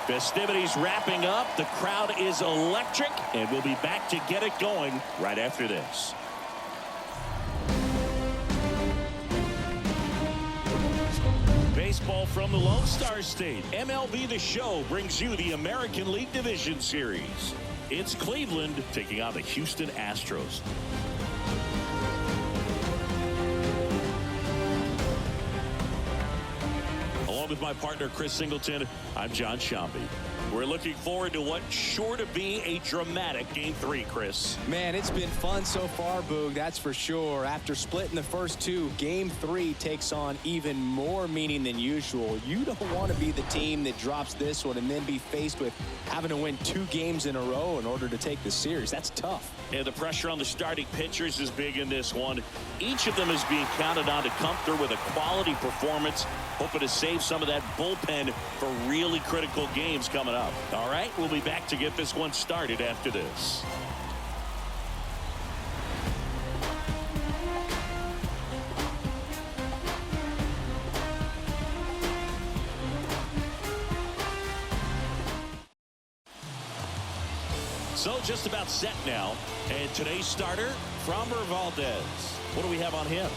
Festivities wrapping up. The crowd is electric, and we'll be back to get it going right after this. Baseball from the Lone Star State. MLB The Show brings you the American League Division Series. It's Cleveland taking on the Houston Astros. Along with my partner, Chris Singleton, I'm John Shambi. We're looking forward to what's sure to be a dramatic Game 3, Chris. Man, it's been fun so far, Boog, that's for sure. After splitting the first two, Game 3 takes on even more meaning than usual. You don't want to be the team that drops this one and then be faced with having to win 2 games in a row in order to take the series. That's tough. And the pressure on the starting pitchers is big in this one. Each of them is being counted on to come through with a quality performance, hoping to save some of that bullpen for really critical games coming up. All right, we'll be back to get this one started after this. So just about set now. And today's starter, Framber Valdez. What do we have on him?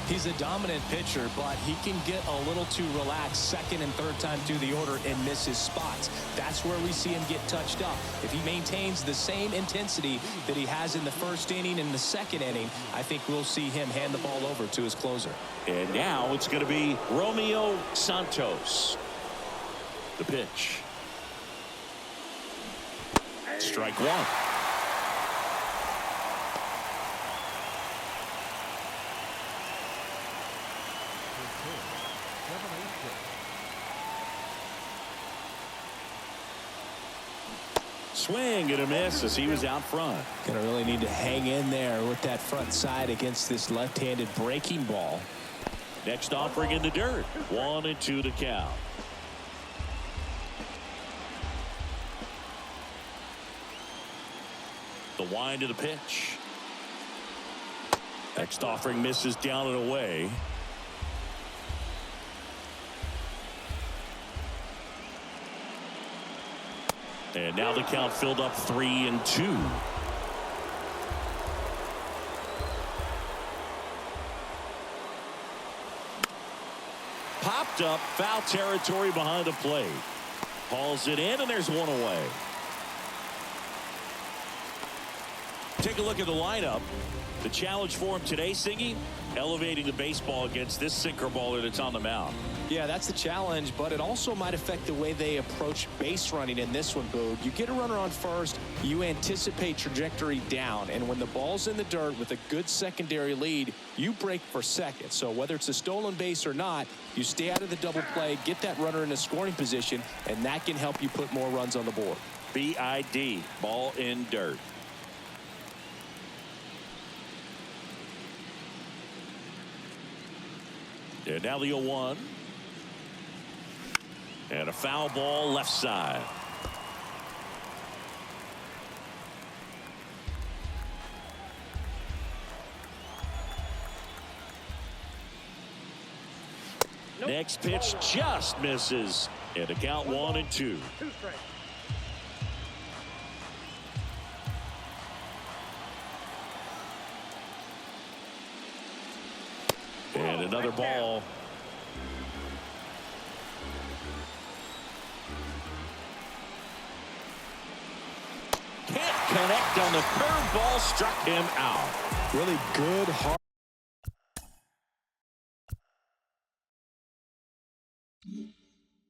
He's a dominant pitcher, but he can get a little too relaxed second and third time through the order and miss his spots. That's where we see him get touched up. If he maintains the same intensity that he has in the first inning and the second inning, I think we'll see him hand the ball over to his closer. And now it's going to be Romeo Santos. The pitch. Strike one. Swing and a miss as he was out front. Gonna really need to hang in there with that front side against this left-handed breaking ball. Next offering in the dirt. 1-2 to count. The wind of the pitch. Next offering misses down and away. And now the count filled up 3-2. Popped up, foul territory behind the plate. Hauls it in, and there's one away. Take a look at the lineup. The challenge for him today, Singy, elevating the baseball against this sinker baller that's on the mound. Yeah, that's the challenge, but it also might affect the way they approach base running in this one, Boog. You get a runner on first, you anticipate trajectory down, and when the ball's in the dirt with a good secondary lead, you break for second. So whether it's a stolen base or not, you stay out of the double play, get that runner in a scoring position, and that can help you put more runs on the board. BID, ball in dirt. And now the 0-1. And a foul ball left side. Nope. Next pitch just misses. And a count 1-2. And another ball. Can't connect on the curveball, struck him out. Really good, hard.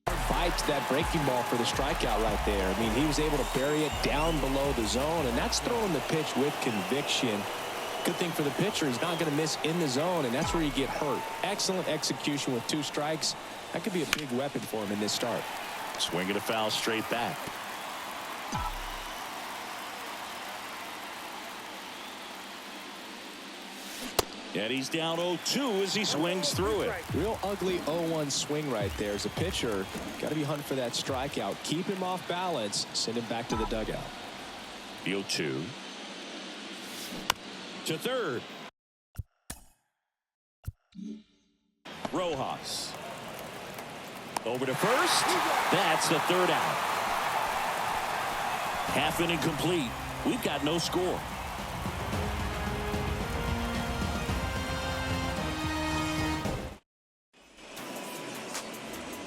Fight to that breaking ball for the strikeout right there. I mean, he was able to bury it down below the zone, and that's throwing the pitch with conviction. Good thing for the pitcher, he's not going to miss in the zone, and that's where you get hurt. Excellent execution with 2 strikes. That could be a big weapon for him in this start. Swinging a foul straight back. And he's down 0-2 as he swings through it. Real ugly 0-1 swing right there. As a pitcher, got to be hunting for that strikeout. Keep him off balance. Send him back to the dugout. The 0-2. To third. Rojas. Over to first. That's the third out. Half inning complete. We've got no score.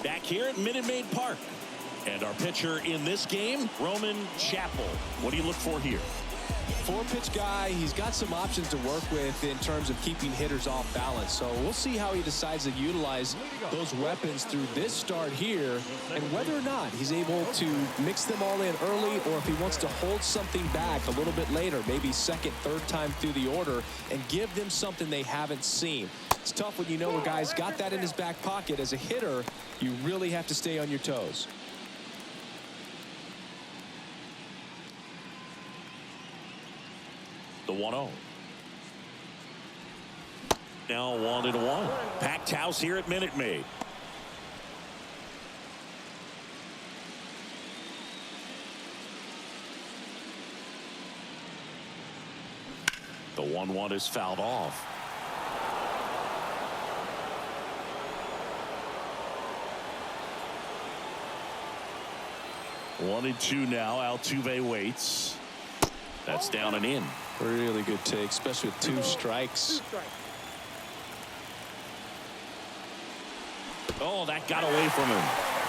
Back here at Minute Maid Park. And our pitcher in this game, Roman Chappell. What do you look for here? Four-pitch guy. He's got some options to work with in terms of keeping hitters off balance. So we'll see how he decides to utilize those weapons through this start here and whether or not he's able to mix them all in early or if he wants to hold something back a little bit later, maybe second, third time through the order and give them something they haven't seen. It's tough when you know a guy's got that in his back pocket. As a hitter, you really have to stay on your toes. The 1-0. Now 1-1. Packed house here at Minute Maid. The 1-1 is fouled off. One and two now. Altuve waits. That's down and in. Really good take, especially with two strikes. Oh, that got away from him.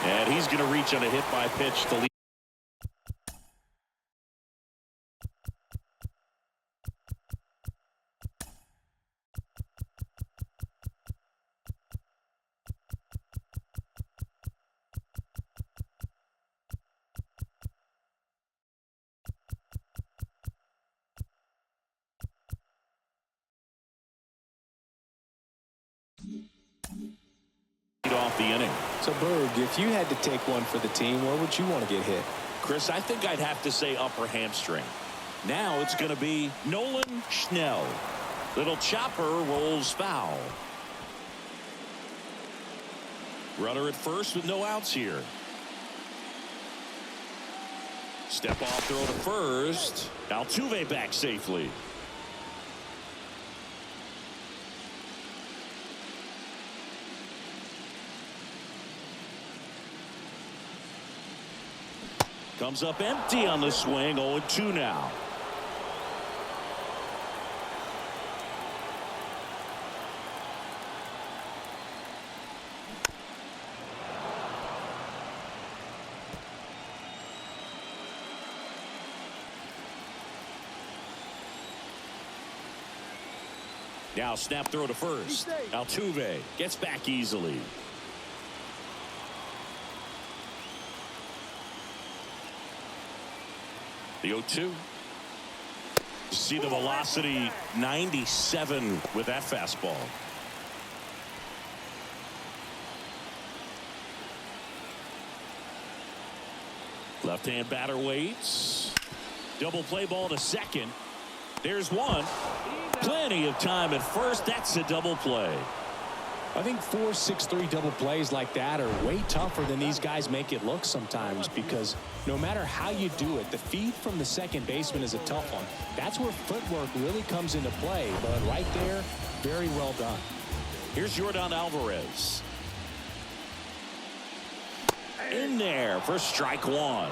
And he's going to reach on a hit by pitch to lead. Off the inning. So, Berg, if you had to take one for the team, where would you want to get hit? Chris, I think I'd have to say upper hamstring. Now it's going to be Nolan Schnell. Little chopper rolls foul. Runner at first with no outs here. Step off throw to first. Altuve back safely. Comes up empty on the swing. 0-2 now. Now snap throw to first. Altuve gets back easily. The 0-2. See the velocity 97 with that fastball. Left-hand batter waits. Double play ball to second. There's one. Plenty of time at first. That's a double play. I think 4-6-3 double plays like that are way tougher than these guys make it look sometimes, because no matter how you do it, the feed from the second baseman is a tough one. That's where footwork really comes into play. But right there, very well done. Here's Yordan Alvarez. In there for strike one.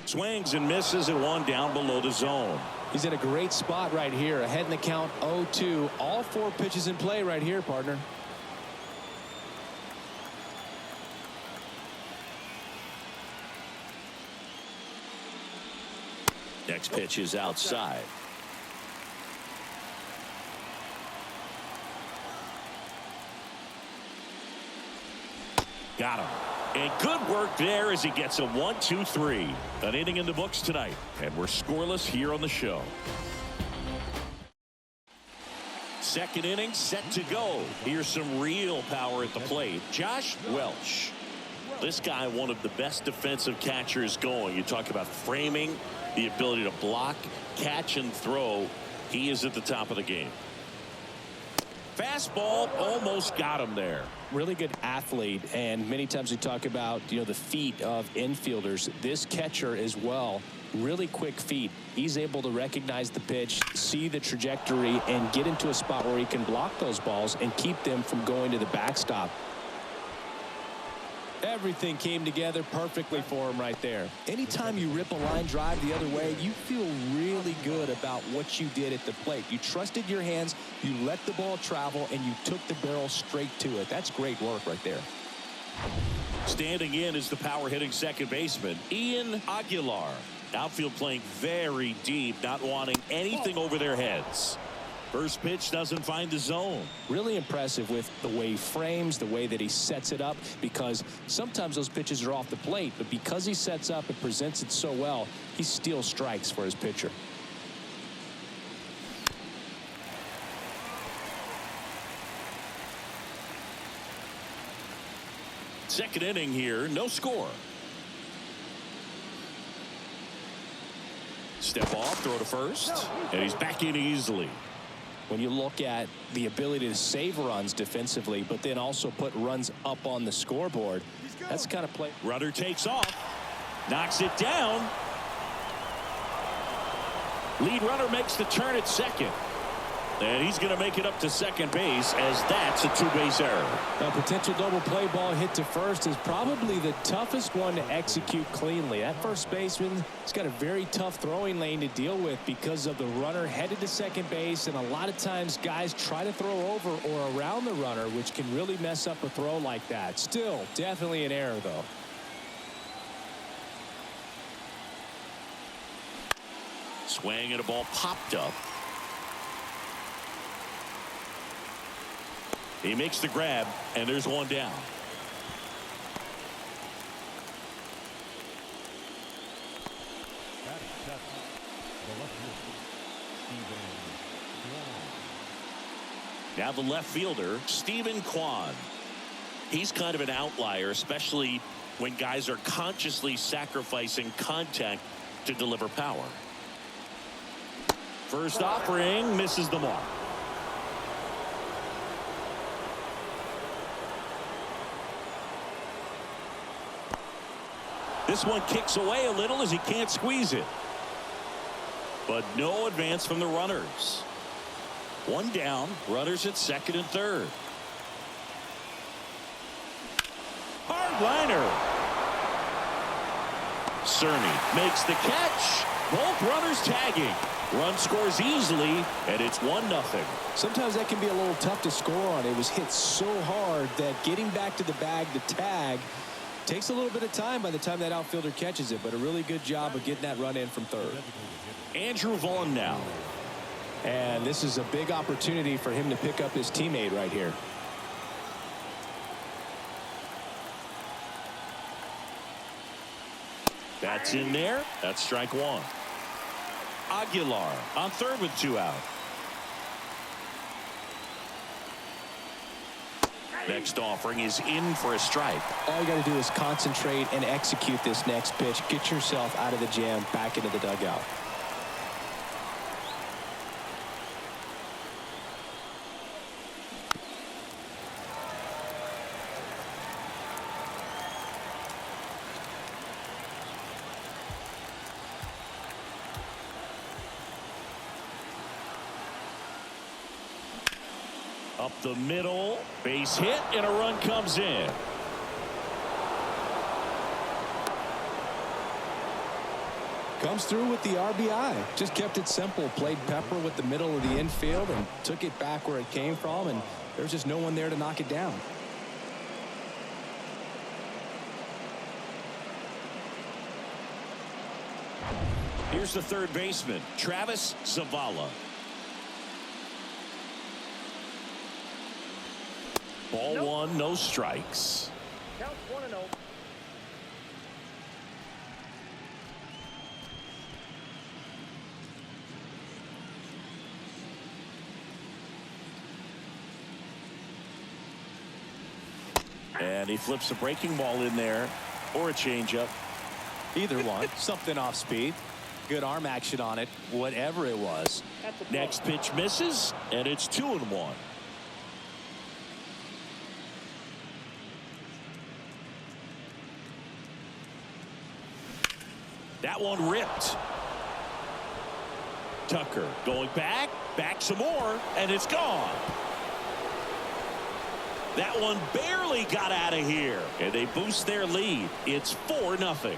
Swings and misses at one down below the zone. He's in a great spot right here. Ahead in the count 0-2. All four pitches in play right here, partner. Next pitch is outside. Got him. And good work there as he gets a 1-2-3. An inning in the books tonight. And we're scoreless here on the show. Second inning set to go. Here's some real power at the plate. Josh Welch. This guy, one of the best defensive catchers going. You talk about framing, the ability to block, catch, and throw. He is at the top of the game. Fastball almost got him there. Really good athlete, and many times we talk about, the feet of infielders. This catcher as well, really quick feet. He's able to recognize the pitch, see the trajectory, and get into a spot where he can block those balls and keep them from going to the backstop. Everything came together perfectly for him right there. Anytime you rip a line drive the other way, you feel really good about what you did at the plate. You trusted your hands, you let the ball travel, and you took the barrel straight to it. That's great work right there. Standing in is the power hitting second baseman, Ian Aguilar. Outfield playing very deep, not wanting anything over their heads. First pitch doesn't find the zone. Really impressive with the way he frames, the way that he sets it up, because sometimes those pitches are off the plate, but because he sets up and presents it so well, he steals strikes for his pitcher. Second inning here, no score. Step off, throw to first, and he's back in easily. When you look at the ability to save runs defensively, but then also put runs up on the scoreboard, that's the kind of play. Runner takes off, knocks it down. Lead runner makes the turn at second. And he's going to make it up to second base, as that's a two-base error. A potential double play ball hit to first is probably the toughest one to execute cleanly. That first baseman has got a very tough throwing lane to deal with because of the runner headed to second base, and a lot of times guys try to throw over or around the runner, which can really mess up a throw like that. Still, definitely an error, though. Swing and a ball popped up. He makes the grab, and there's one down. Now the left fielder, Stephen Kwan. He's kind of an outlier, especially when guys are consciously sacrificing contact to deliver power. First offering misses the mark. This one kicks away a little as he can't squeeze it. But no advance from the runners. One down, runners at second and third. Hard liner. Cerny makes the catch. Both runners tagging. Run scores easily, and it's 1-0. Sometimes that can be a little tough to score on. It was hit so hard that getting back to the bag to tag takes a little bit of time by the time that outfielder catches it, but a really good job of getting that run in from third. Andrew Vaughn now. And this is a big opportunity for him to pick up his teammate right here. That's in there. That's strike one. Aguilar on third with 2 out. Next offering is in for a strike. All you got to do is concentrate and execute this next pitch. Get yourself out of the jam, back into the dugout. Up the middle, base hit, and a run comes in. Comes through with the RBI. Just kept it simple. Played pepper with the middle of the infield and took it back where it came from, and there's just no one there to knock it down. Here's the third baseman, Travis Zavala. Ball one, no strikes. Count 1-0. And he flips a breaking ball in there, or a changeup. Either one. Something off speed. Good arm action on it, whatever it was. Next pitch misses, and it's 2-1. That one ripped. Tucker going back some more, and it's gone. That one barely got out of here, and they boost their lead. It's 4-0.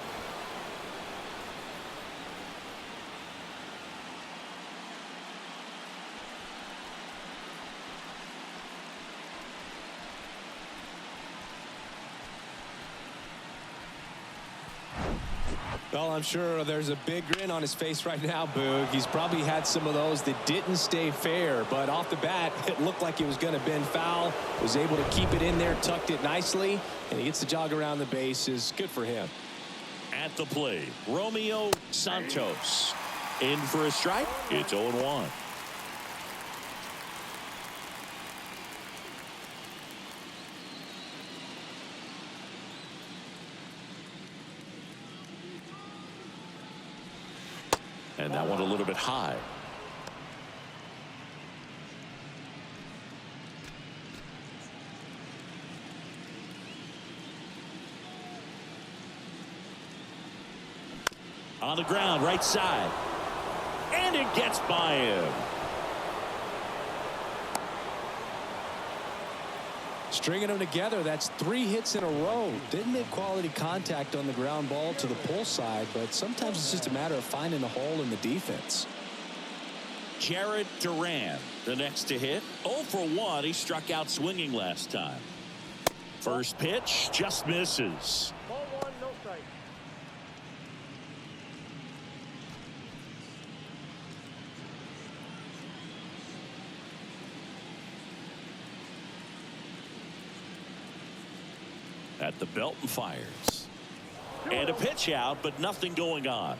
Well, I'm sure there's a big grin on his face right now, Boog. He's probably had some of those that didn't stay fair, but off the bat, it looked like it was going to bend foul. Was able to keep it in there, tucked it nicely, and he gets the jog around the bases. Good for him. At the plate, Romeo Santos. In for a strike. It's 0-1. And that one a little bit high. On the ground, right side. And it gets by him. Stringing them together, that's 3 hits in a row. Didn't make quality contact on the ground ball to the pull side, but sometimes it's just a matter of finding a hole in the defense. Jared Duran, the next to hit. 0 for 1. He struck out swinging last time. First pitch just misses. Ball 1, no strike. At the belt and fires. And a pitch out, but nothing going on.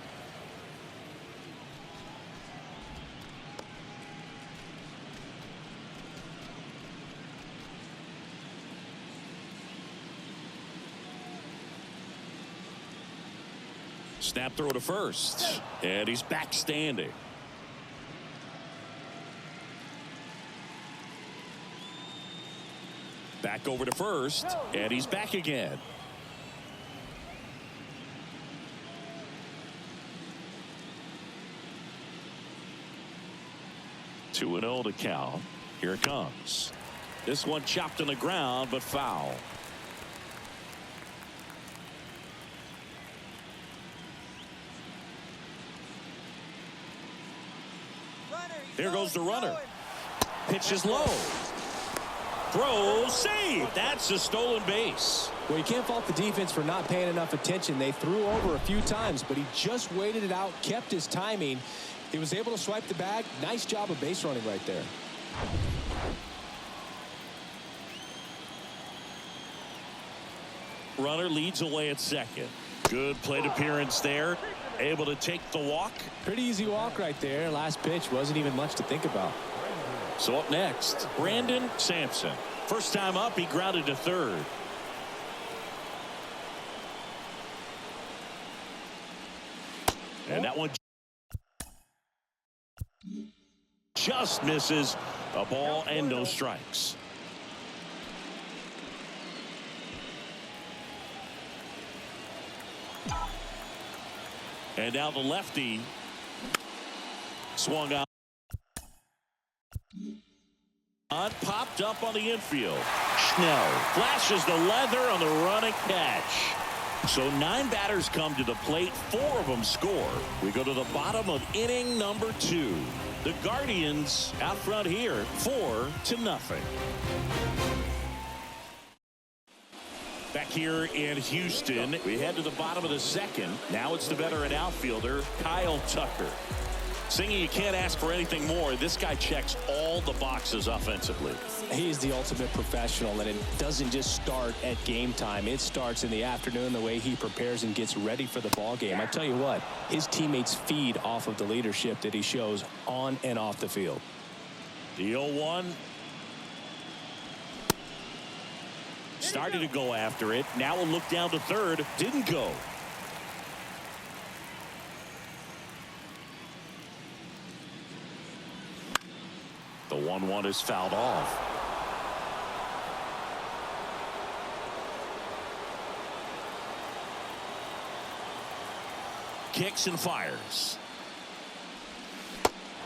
Snap throw to first. And he's back standing. Back over to first, and he's back again. Two and 0 to count. Here it comes. This one chopped on the ground, but foul. Here goes the runner. Pitch is low. Throw, save. That's a stolen base. Well, you can't fault the defense for not paying enough attention. They threw over a few times, but he just waited it out, kept his timing. He was able to swipe the bag. Nice job of base running right there. Runner leads away at second. Good plate appearance there. Able to take the walk. Pretty easy walk right there. Last pitch wasn't even much to think about. So up next, Brandon Sampson. First time up, he grounded to third. And that one just misses. A ball and no strikes. And now the lefty swung out. Popped up on the infield. Schnell flashes the leather on the running catch. So 9 batters come to the plate. 4 of them score. We go to the bottom of inning number 2. The Guardians out front here, 4-0. Back here in Houston, we head to the bottom of the second. Now it's the veteran outfielder, Kyle Tucker. Singing, you can't ask for anything more. This guy checks all the boxes offensively. He is the ultimate professional, and it doesn't just start at game time. It starts in the afternoon, the way he prepares and gets ready for the ball game. I tell you what, his teammates feed off of the leadership that he shows on and off the field. The 0-1. Started to go after it. Now a look down to third. Didn't go. The 1-1 is fouled off. Kicks and fires.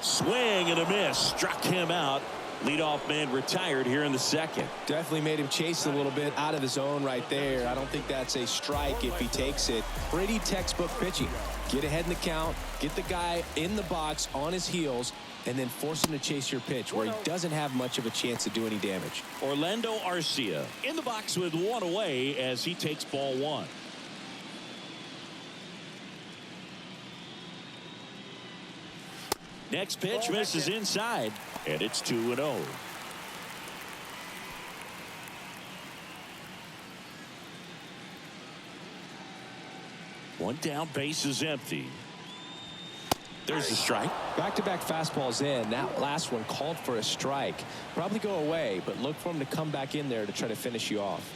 Swing and a miss. Struck him out. Leadoff man retired here in the second. Definitely made him chase a little bit out of his zone right there. I don't think that's a strike if he takes it. Pretty textbook pitching. Get ahead in the count, get the guy in the box on his heels, and then force him to chase your pitch where he doesn't have much of a chance to do any damage. Orlando Arcia in the box with one away as he takes ball one. Next pitch misses inside, and it's 2-0. One down, base is empty. There's the strike. Back-to-back fastballs in. That last one called for a strike. Probably go away, but look for him to come back in there to try to finish you off.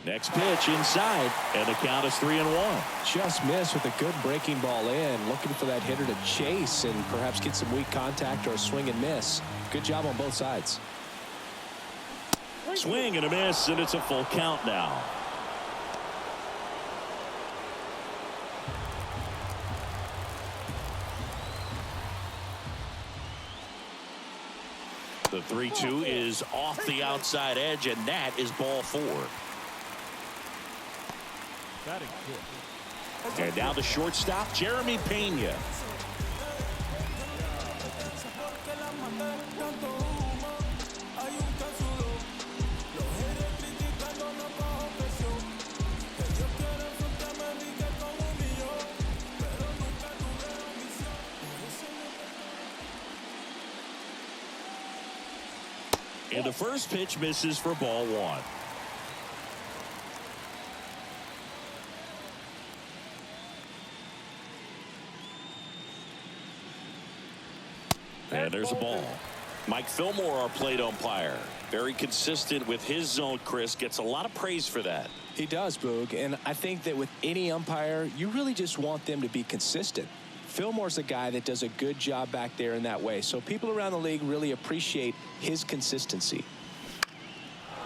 Next pitch inside, and the count is 3-1. Just missed with a good breaking ball in. Looking for that hitter to chase and perhaps get some weak contact or a swing and miss. Good job on both sides. Swing and a miss, and it's a full count now. The 3-2 is off the outside edge, and that is ball four. And now the shortstop, Jeremy Pena. And the first pitch misses for ball one. And there's a ball. Mike Fillmore, our plate umpire. Very consistent with his zone, Chris. Gets a lot of praise for that. He does, Boog. And I think that with any umpire, you really just want them to be consistent. Fillmore's a guy that does a good job back there in that way. So people around the league really appreciate his consistency.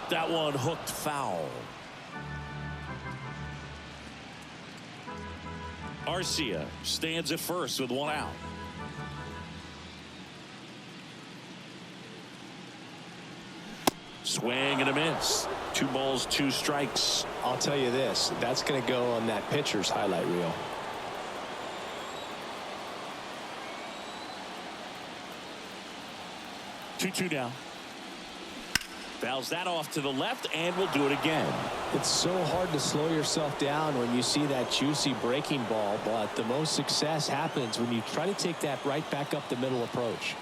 That one hooked foul. Arcia stands at first with one out. Swing and a miss. 2 balls, 2 strikes. I'll tell you this, that's going to go on that pitcher's highlight reel. Two down. Fouls that off to the left, and we'll do it again. It's so hard to slow yourself down when you see that juicy breaking ball, but the most success happens when you try to take that right back up the middle approach.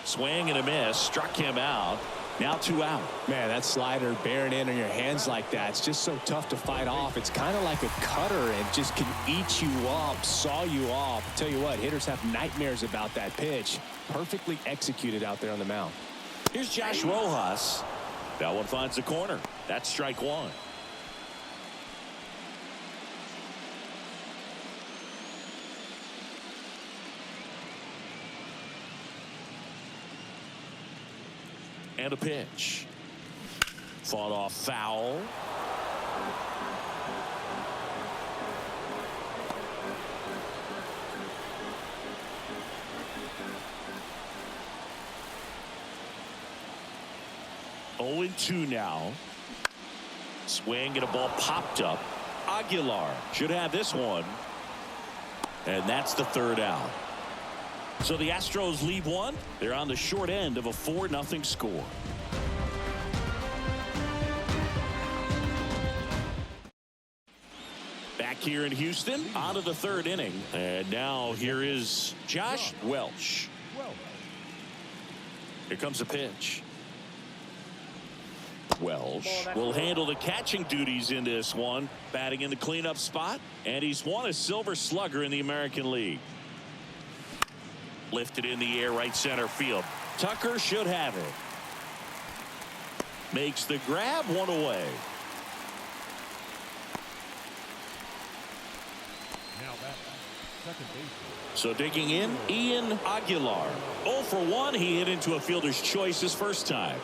Swing and a miss. Struck him out. Now 2 out. Man, that slider bearing in on your hands like that, it's just so tough to fight off. It's kind of like a cutter and just can eat you up, saw you off. Tell you what, hitters have nightmares about that pitch. Perfectly executed out there on the mound. Here's Josh Rojas. That one finds the corner. That's strike one. And a pitch. Fought off foul. Oh, 0-2 now. Swing and a ball popped up. Aguilar should have this one. And that's the 3rd out. So the Astros leave one. They're on the short end of a 4-0 score. Back here in Houston, on to the 3rd inning. And now here is Josh Welch. Here comes the pitch. Welch will handle the catching duties in this one, batting in the cleanup spot, and he's won a Silver Slugger in the American League. Lifted in the air, right center field. Tucker should have it. Makes the grab, one away. So digging in, Ian Aguilar. 0 for 1. He hit into a fielder's choice his first time.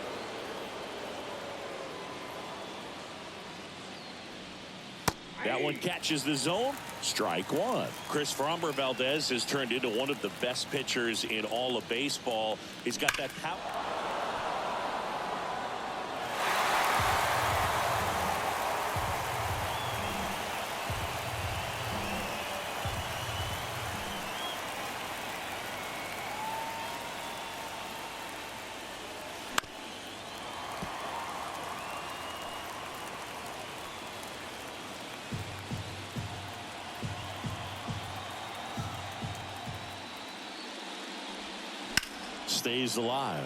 That one catches the zone. Strike one. Chris Framber Valdez has turned into one of the best pitchers in all of baseball. He's got that power. Stays alive.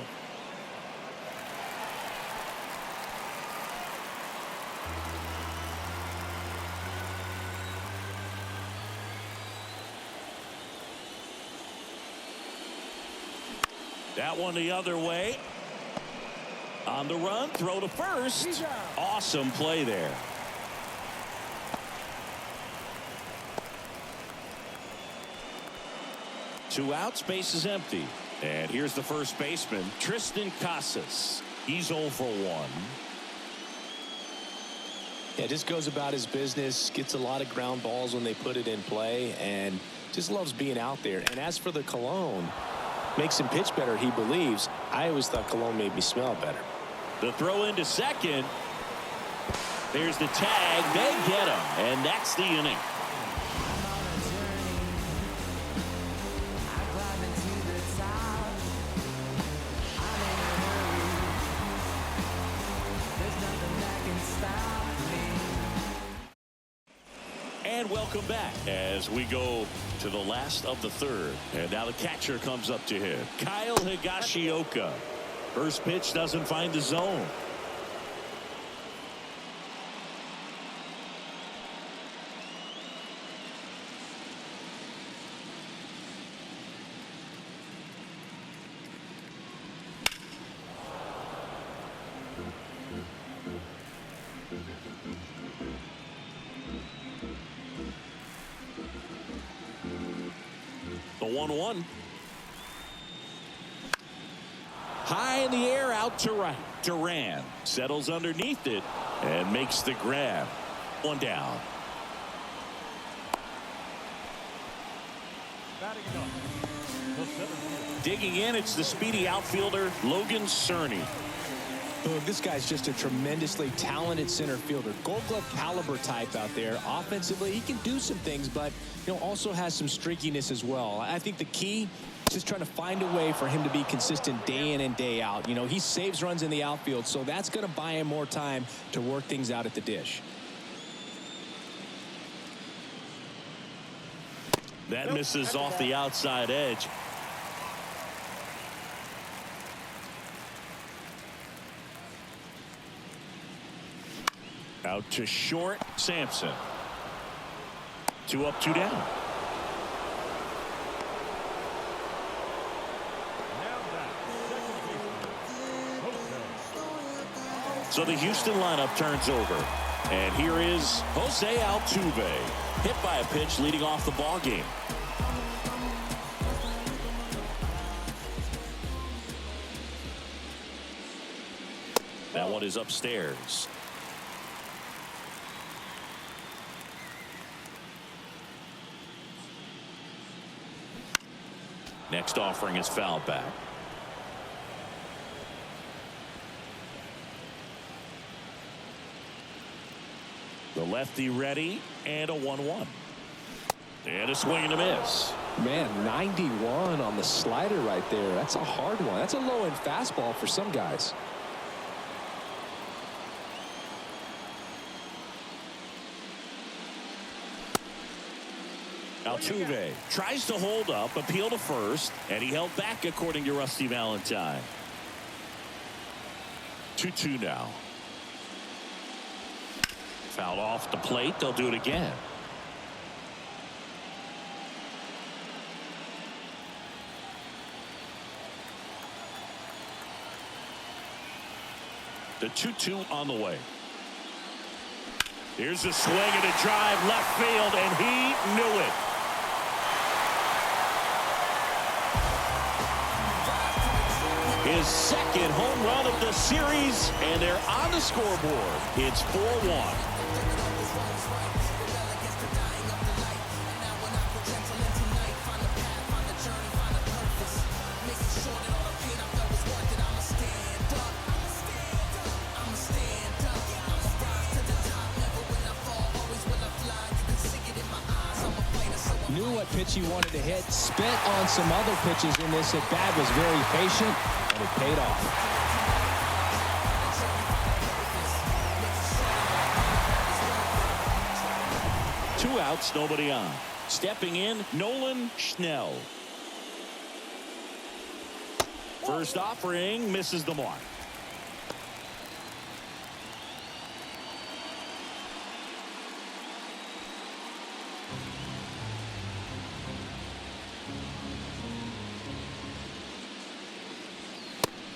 That one the other way. On the run, throw to first. Awesome play there. Two outs, base is empty. And here's the first baseman, Tristan Casas. He's 0 for 1. Yeah, just goes about his business, gets a lot of ground balls when they put it in play, and just loves being out there. And as for the cologne, makes him pitch better, he believes. I always thought cologne made me smell better. The throw into second. There's the tag. They get him, and that's the inning. And welcome back as we go to the last of the third. And now the catcher comes up to him. Kyle Higashioka. First pitch doesn't find the zone. The 1-1. High in the air, out to right. Duran settles underneath it and makes the grab. One down. Digging in, it's the speedy outfielder Logan Cerny. This guy's just a tremendously talented center fielder. Gold Glove caliber type out there. Offensively, he can do some things, but also has some streakiness as well. I think the key is just trying to find a way for him to be consistent day in and day out. He saves runs in the outfield, so that's going to buy him more time to work things out at the dish. That misses off the outside edge. Out to short, Sampson. 2 up, 2 down. So the Houston lineup turns over. And here is Jose Altuve. Hit by a pitch leading off the ball game. That one is upstairs. Next offering is foul back. The lefty ready, and a 1-1. And a swing and a miss. Man, 91 on the slider right there. That's a hard one. That's a low-end fastball for some guys. Altuve tries to hold up, appeal to first, and he held back according to Rusty Valentine. 2-2 now. Foul off the plate. They'll do it again. The 2-2 on the way. Here's a swing and a drive left field, and he knew it. His second home run of the series, and they're on the scoreboard. It's 4-1. pitch he wanted to hit. Spent on some other pitches in this at bat, was very patient, and it paid off. Two outs, nobody on. Stepping in, Nolan Schnell. First offering misses the mark.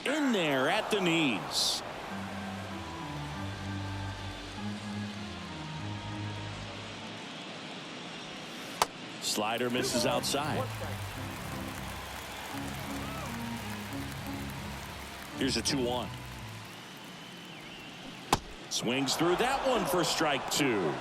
In there at the knees. Slider misses outside. Here's a 2-1. Swings through that one for strike two.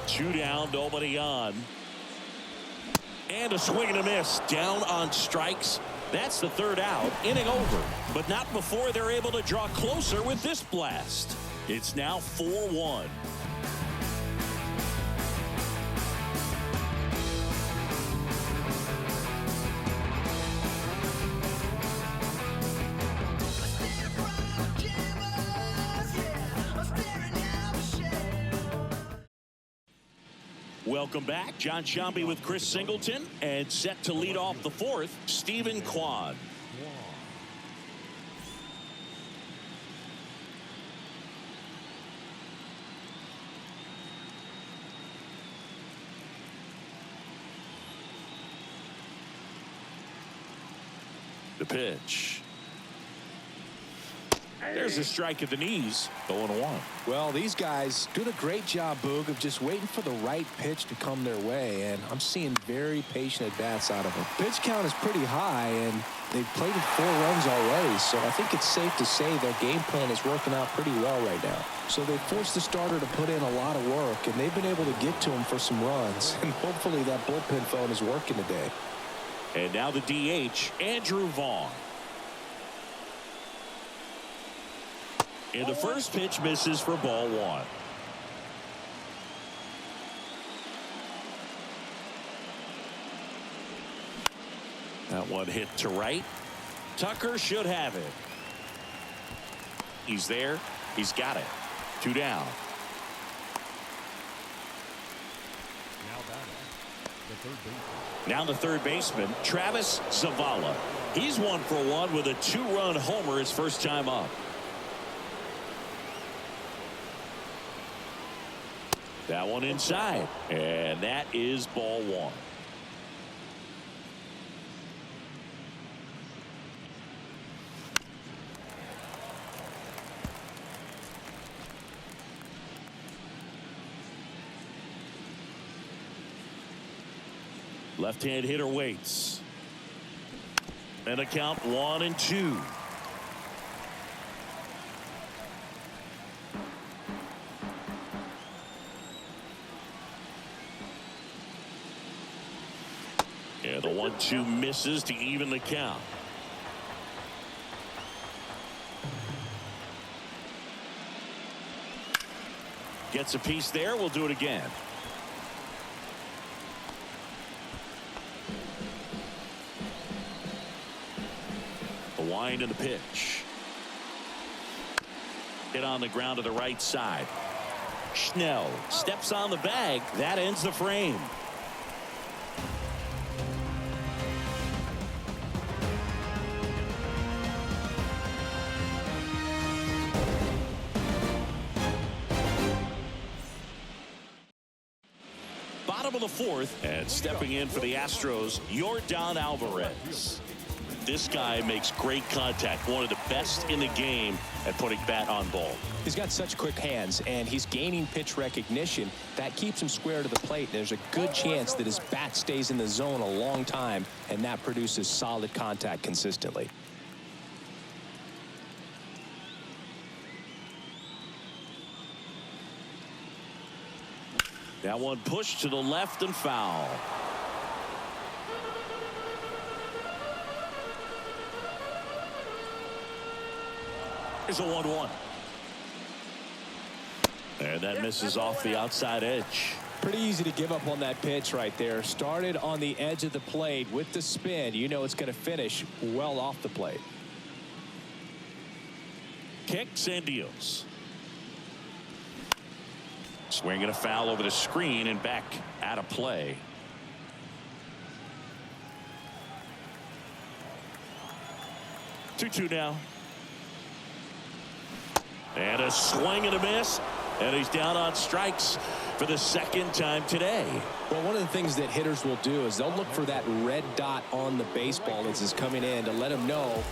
Two down, nobody on. And a swing and a miss. Down on strikes. That's the third out. Inning over. But not before they're able to draw closer with this blast. It's now 4-1. Welcome back. John Sciambi with Chris Singleton, and set to lead off the fourth, Stephen Kwan. The pitch. There's a strike at the knees. 0-1. Well, these guys doing a great job, Boog, of just waiting for the right pitch to come their way, and I'm seeing very patient at-bats out of them. Pitch count is pretty high, and they've played with 4 runs already, so I think it's safe to say their game plan is working out pretty well right now. So they forced the starter to put in a lot of work, and they've been able to get to him for some runs, and hopefully that bullpen phone is working today. And now the DH, Andrew Vaughn. And the first pitch misses for ball one. That one hit to right. Tucker should have it. He's there. He's got it. 2 down. Now the third baseman, Travis Zavala. He's 1 for 1 with a 2-run homer his first time up. That one inside, and that is ball one. Left-hand hitter waits. And a count 1-2. The 1-2 misses to even the count. Gets a piece there. We'll do it again. The wind and the pitch. Hit on the ground to the right side. Schnell steps on the bag. That ends the frame. Bottom of the fourth, and stepping in for the Astros, Yordan Alvarez. This guy makes great contact, one of the best in the game at putting bat on ball. He's got such quick hands, and he's gaining pitch recognition. That keeps him square to the plate. There's a good chance that his bat stays in the zone a long time, and that produces solid contact consistently. That one pushed to the left and foul. Here's a 1-1. And that misses off the outside edge. Pretty easy to give up on that pitch right there. Started on the edge of the plate with the spin. You know it's going to finish well off the plate. Kicks and deals. Swinging a foul over the screen and back out of play. Two now. And a swing and a miss. And he's down on strikes for the second time today. Well, one of the things that hitters will do is they'll look for that red dot on the baseball as it's coming in to let them know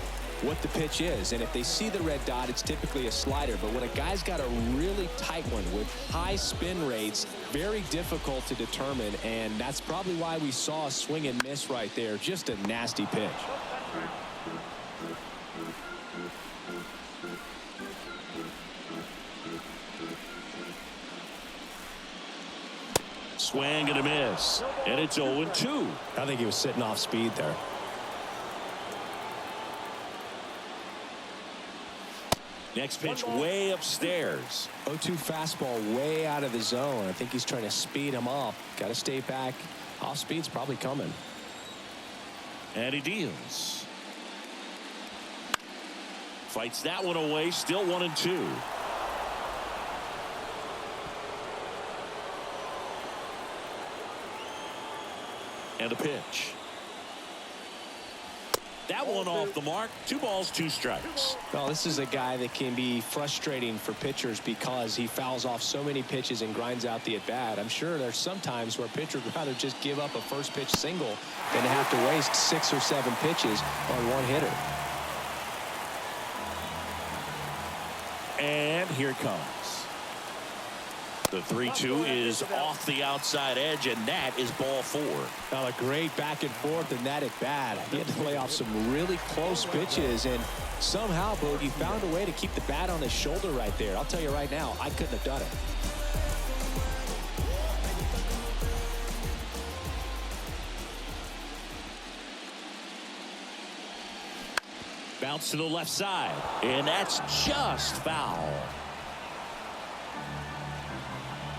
what the pitch is. And if they see the red dot, it's typically a slider. But when a guy's got a really tight one with high spin rates, very difficult to determine. And that's probably why we saw a swing and miss right there. Just a nasty pitch. Swing and a miss. And it's 0-2. I think he was sitting off speed there. Next pitch way upstairs. 0-2 fastball way out of the zone. I think he's trying to speed him up. Got to stay back. Off speed's probably coming. And he deals. Fights that one away. Still 1-2. And a pitch. That one off the mark. 2 balls, 2 strikes. Well, this is a guy that can be frustrating for pitchers because he fouls off so many pitches and grinds out the at-bat. I'm sure there's some times where a pitcher would rather just give up a first pitch single than to have to waste 6 or 7 pitches on one hitter. And here it comes. The 3-2 is off the outside edge, and that is ball 4. Now a great back and forth in that at bat. He had to lay off some really close pitches, and somehow, Boog, he found a way to keep the bat on his shoulder right there. I'll tell you right now, I couldn't have done it. Bounce to the left side, and that's just foul.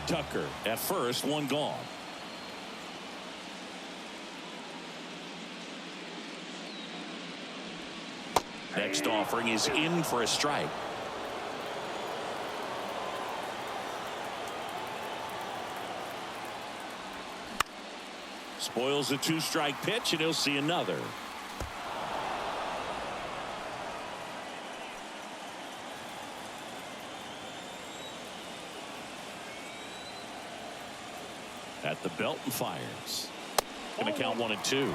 Tucker at first, 1 gone. Next offering is in for a strike. Spoils a 2-strike pitch, and he'll see another. At the belt and fires. Going to count 1-2.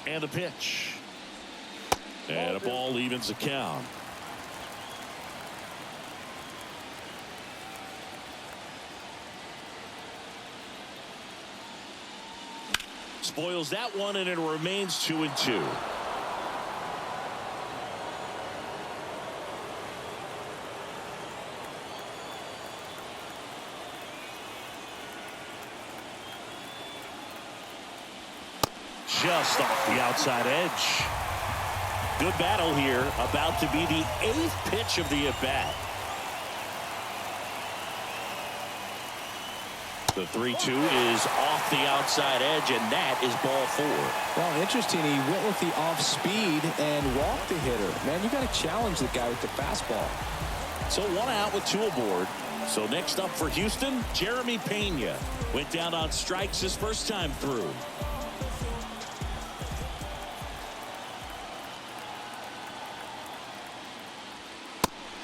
And a pitch. And a ball evens the count. Spoils that one, and it remains 2-2. Just off the outside edge. Good battle here. About to be the 8th pitch of the at-bat. The 3-2 is off the outside edge, and that is ball 4. Well, interesting. He went with the off speed and walked the hitter. Man, you got to challenge the guy with the fastball. So 1 out with 2 aboard. So next up for Houston, Jeremy Pena. Went down on strikes his first time through.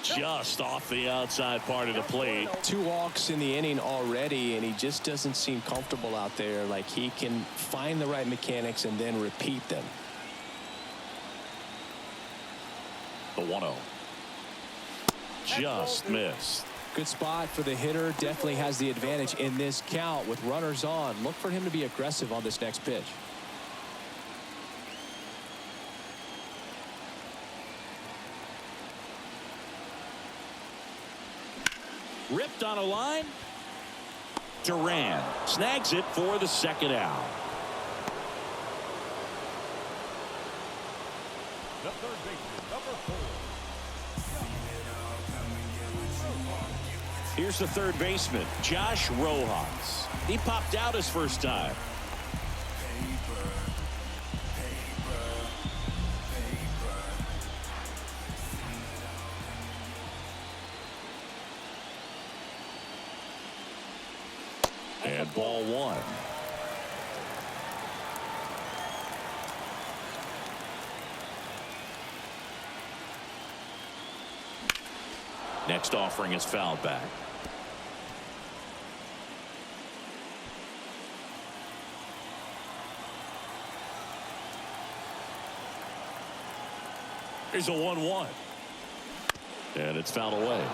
Just off the outside part of the plate. 2 walks in the inning already, and he just doesn't seem comfortable out there. Like he can find the right mechanics and then repeat them. The 1-0. Just missed. Good spot for the hitter. Definitely has the advantage in this count with runners on. Look for him to be aggressive on this next pitch. Ripped on a line. Duran snags it for the second out. The third baseman, number 4. Here's the third baseman, Josh Rojas. He popped out his first time. And ball one. Next offering is fouled back. Here's a 1-1. And it's fouled away.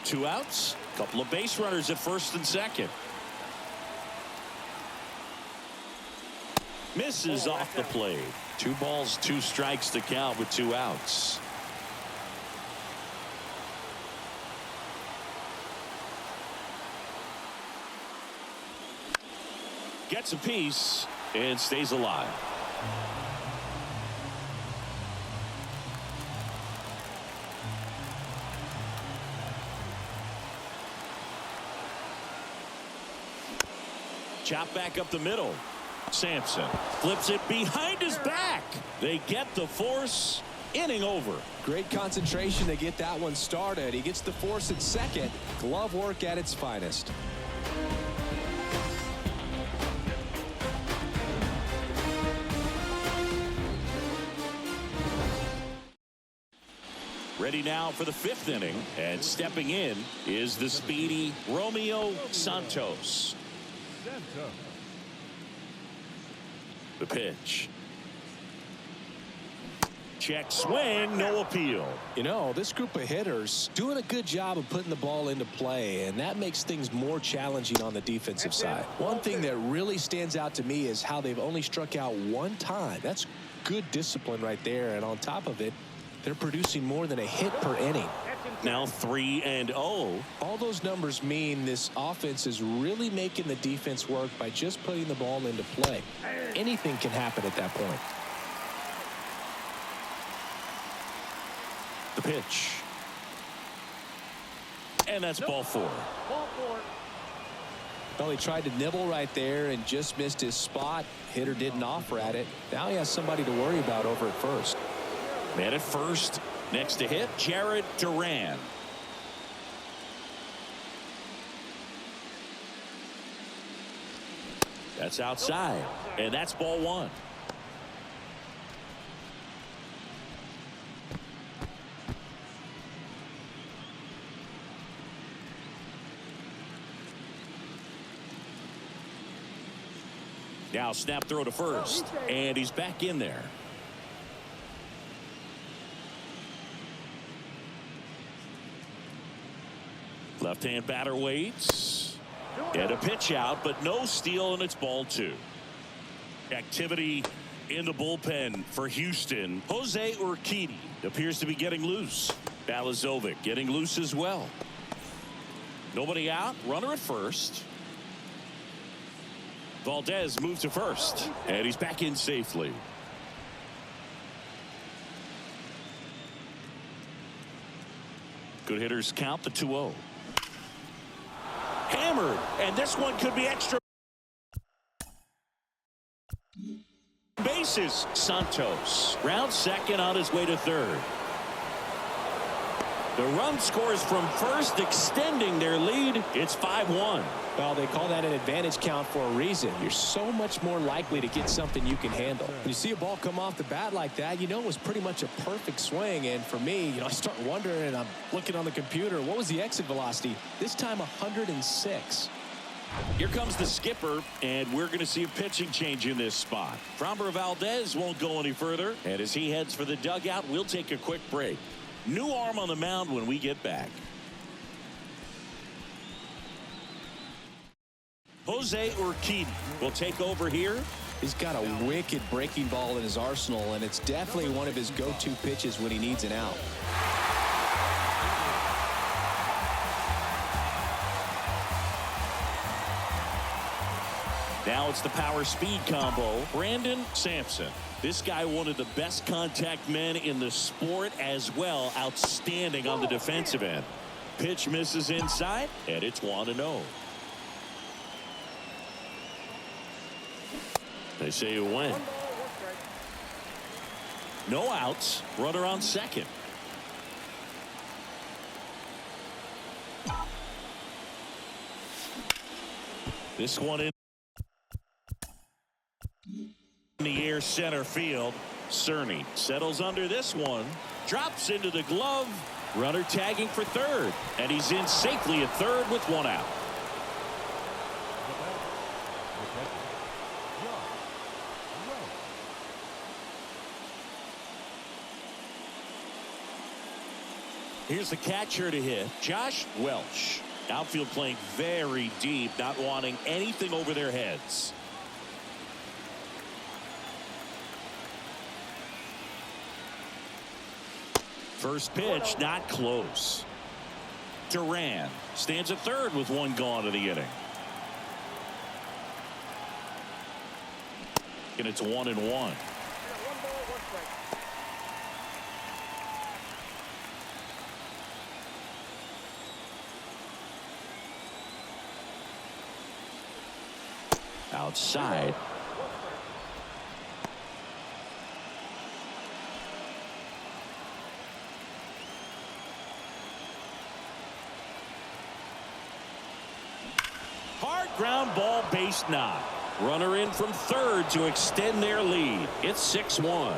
Two outs. Couple of base runners at first and second. Misses off the plate. 2 balls, 2 strikes to count with 2 outs. Gets a piece and stays alive. Chop back up the middle. Sampson flips it behind his back. They get the force. Inning over. Great concentration to get that one started. He gets the force at second. Glove work at its finest. Ready now for the 5th inning, and stepping in is the speedy Romeo Santos. The pitch. Check swing, no appeal. You know, this group of hitters doing a good job of putting the ball into play, and that makes things more challenging on the defensive side. One thing that really stands out to me is how they've only struck out 1 time. That's good discipline right there, and on top of it, they're producing more than a hit per inning. Now 3-0. All those numbers mean this offense is really making the defense work by just putting the ball into play. Anything can happen at that point. The pitch. And that's ball 4. Well, he tried to nibble right there and just missed his spot. Hitter didn't offer at it. Now he has somebody to worry about over at first. Man at first. Next to hit, Jared Duran. That's outside. And that's ball 1. Now snap throw to first. And he's back in there. Left-hand batter waits. And a pitch out, but no steal, and it's ball 2. Activity in the bullpen for Houston. Jose Urquidy appears to be getting loose. Balazovic getting loose as well. Nobody out. Runner at first. Valdez moves to first. And he's back in safely. Good hitters count the 2-0. Hammered, and this one could be extra bases. Santos round second on his way to third. The run scores from first, extending their lead. It's 5-1. Well, they call that an advantage count for a reason. You're so much more likely to get something you can handle. When you see a ball come off the bat like that, you know it was pretty much a perfect swing. And for me, I start wondering, and I'm looking on the computer, what was the exit velocity? This time 106. Here comes the skipper, and we're going to see a pitching change in this spot. Framber Valdez won't go any further, and as he heads for the dugout, we'll take a quick break. New arm on the mound when we get back. Jose Urquidy will take over here He's got a wicked breaking ball in his arsenal, and it's definitely one of his go-to pitches when he needs an out. Now it's the power speed combo. Brandon Sampson. This guy, one of the best contact men in the sport as well. Outstanding on the defensive end. Pitch misses inside, and it's 1-0. They say you win. No outs. Runner on second. This one in the air center field. Cerny settles under this one. Drops into the glove. Runner tagging for third. And he's in safely at third with one out. Here's the catcher to hit, Josh Welch. Outfield playing very deep, not wanting anything over their heads. First pitch, not close. Duran stands at third with one gone in the inning. And it's 1-1. Outside. Hard ground ball, base knock. Runner in from third to extend their lead. It's 6-1.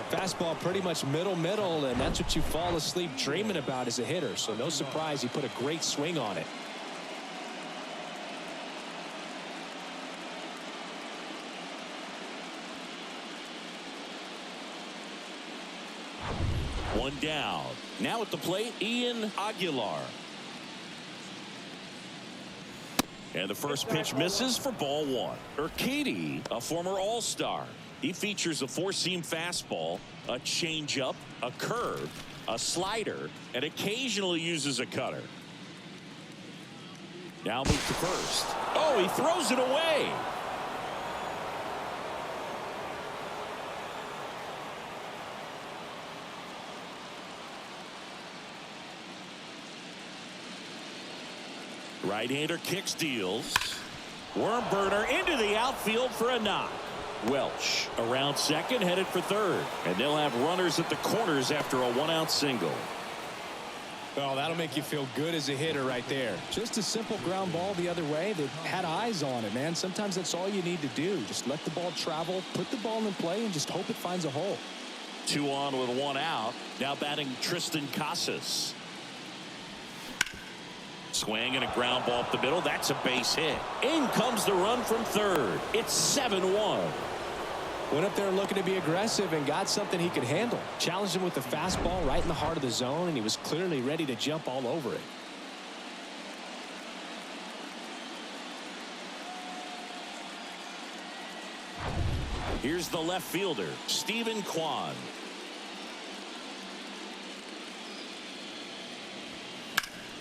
Fastball pretty much middle, and that's what you fall asleep dreaming about as a hitter. So no surprise he put a great swing on it. One down. Now at the plate, Ian Aguilar. And the first pitch misses for ball one. Urquidy, a former All-Star. He features a four-seam fastball, a changeup, a curve, a slider, and occasionally uses a cutter. Now move to first. Oh, he throws it away. Right-hander kicks, deals. Worm burner into the outfield for a knock. Welch around second, headed for third. And they'll have runners at the corners after a one-out single. Well, that'll make you feel good as a hitter right there. Just a simple ground ball the other way that had eyes on it, man. Sometimes that's all you need to do. Just let the ball travel, put the ball in play, and just hope it finds a hole. 2 on with 1 out. Now batting Tristan Casas. Swing and a ground ball up the middle. That's a base hit. In comes the run from third. It's 7-1. Went up there looking to be aggressive and got something he could handle. Challenged him with the fastball right in the heart of the zone, and he was clearly ready to jump all over it. Here's the left fielder, Stephen Kwan.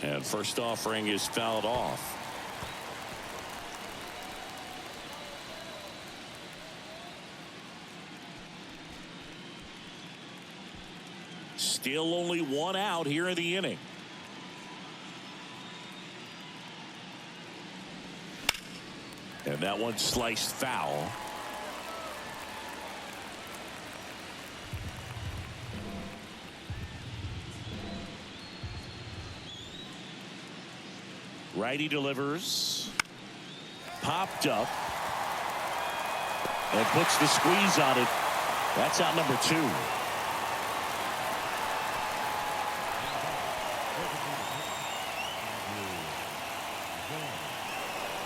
And first offering is fouled off. Still only 1 out here in the inning. And that one sliced foul. Righty delivers. Popped up. And puts the squeeze on it. That's out number 2.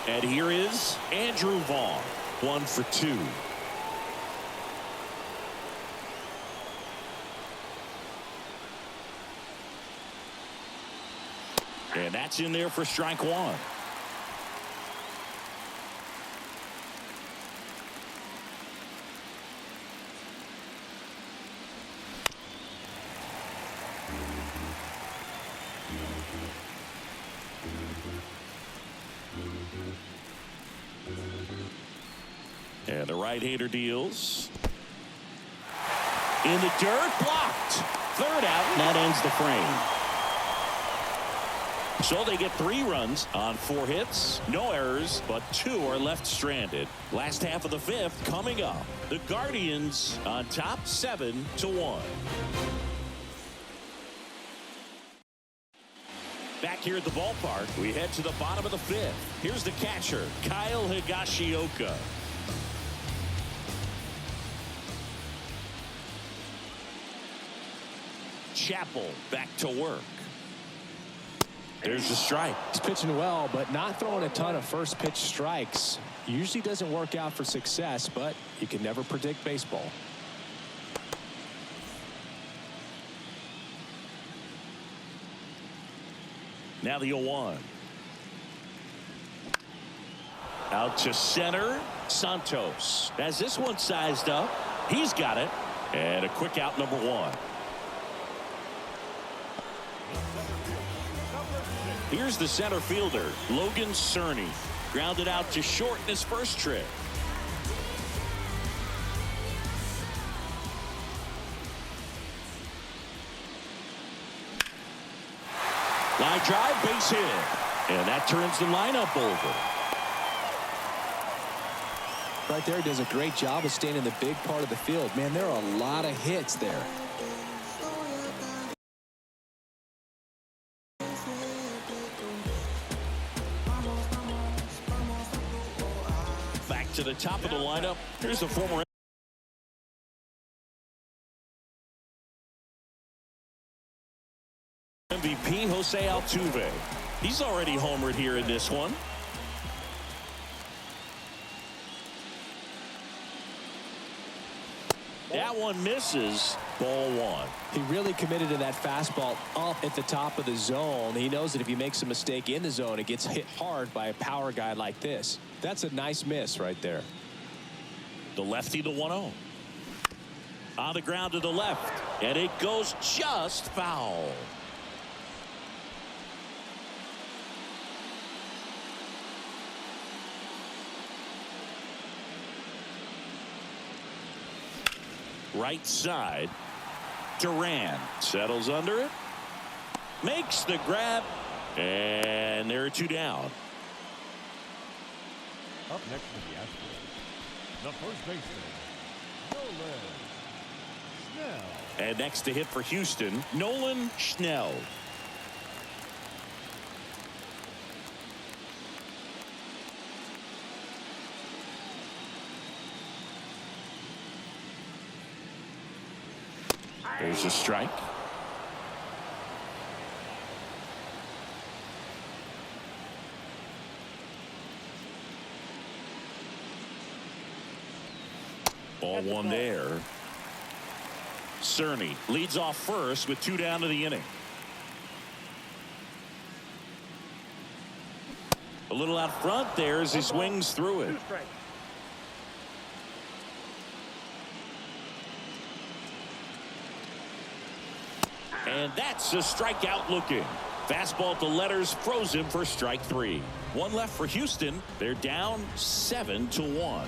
And here is Andrew Vaughn. 1 for 2. And that's in there for strike 1. And the right-hander deals. In the dirt, blocked. Third out, and that ends the frame. So they get 3 runs on 4 hits, no errors, but 2 are left stranded. Last half of the 5th coming up. The Guardians on top 7-1. Back here at the ballpark, we head to the bottom of the 5th. Here's the catcher, Kyle Higashioka. Chappell back to work. There's the strike. He's pitching well, but not throwing a ton of first pitch strikes. Usually doesn't work out for success, but you can never predict baseball. Now the 0-1. Out to center. Santos has this one sized up. He's got it. And a quick out, number 1. Here's the center fielder, Logan Cerny. Grounded out to short in his first trip. Line drive, base hit. And that turns the lineup over. Right there, he does a great job of staying in the big part of the field. Man, there are a lot of hits there. To the top of the lineup, here's the former MVP, Jose Altuve. He's already homered here in this one. That one misses. Ball 1. He really committed to that fastball up at the top of the zone. He knows that if he makes a mistake in the zone, it gets hit hard by a power guy like this. That's a nice miss right there. The lefty, the 1-0. On the ground to the left, and it goes just foul. Right side. Duran settles under it. Makes the grab. And there are 2 down. Up next for the Astros, the first baseman, Nolan Schnell. And next to hit for Houston, Nolan Schnell. There's a strike. Ball 1 there. Cerny leads off first with 2 down to the inning. A little out front there as he swings through it. And that's a strikeout looking. Fastball to letters froze him for strike 3. 1 left for Houston. They're down 7-1.